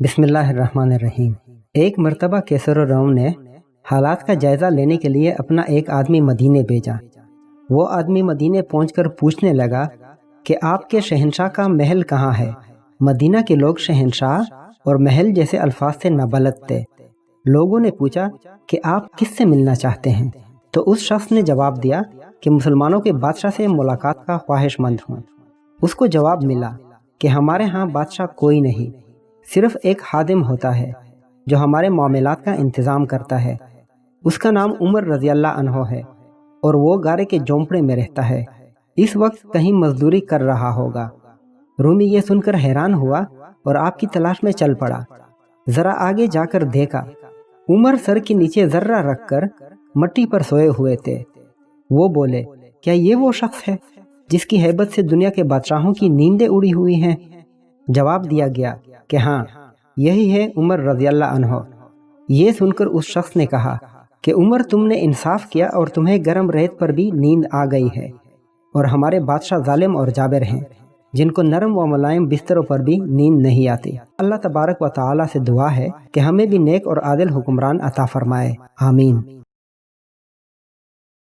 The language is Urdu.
بسم اللہ الرحمن الرحیم۔ ایک مرتبہ کیسر و روم نے حالات کا جائزہ لینے کے لیے اپنا ایک آدمی مدینے بھیجا۔ وہ آدمی مدینے پہنچ کر پوچھنے لگا کہ آپ کے شہنشاہ کا محل کہاں ہے؟ مدینہ کے لوگ شہنشاہ اور محل جیسے الفاظ سے نابلد تھے۔ لوگوں نے پوچھا کہ آپ کس سے ملنا چاہتے ہیں؟ تو اس شخص نے جواب دیا کہ مسلمانوں کے بادشاہ سے ملاقات کا خواہش مند ہوں۔ اس کو جواب ملا کہ ہمارے ہاں بادشاہ کوئی نہیں، صرف ایک خادم ہوتا ہے جو ہمارے معاملات کا انتظام کرتا ہے۔ اس کا نام عمر رضی اللہ عنہ ہے اور وہ گارے کے جھونپڑے میں رہتا ہے۔ اس وقت کہیں مزدوری کر رہا ہوگا۔ رومی یہ سن کر حیران ہوا اور آپ کی تلاش میں چل پڑا۔ ذرا آگے جا کر دیکھا، عمر سر کے نیچے ذرہ رکھ کر مٹی پر سوئے ہوئے تھے۔ وہ بولے، کیا یہ وہ شخص ہے جس کی ہیبت سے دنیا کے بادشاہوں کی نیندیں اڑی ہوئی ہیں؟ جواب دیا گیا کہ ہاں، یہی ہے عمر رضی اللہ عنہ۔ یہ سن کر اس شخص نے کہا کہ عمر، تم نے انصاف کیا اور تمہیں گرم ریت پر بھی نیند آ گئی ہے، اور ہمارے بادشاہ ظالم اور جابر ہیں جن کو نرم و ملائم بستروں پر بھی نیند نہیں آتی۔ اللہ تبارک و تعالی سے دعا ہے کہ ہمیں بھی نیک اور عادل حکمران عطا فرمائے، آمین۔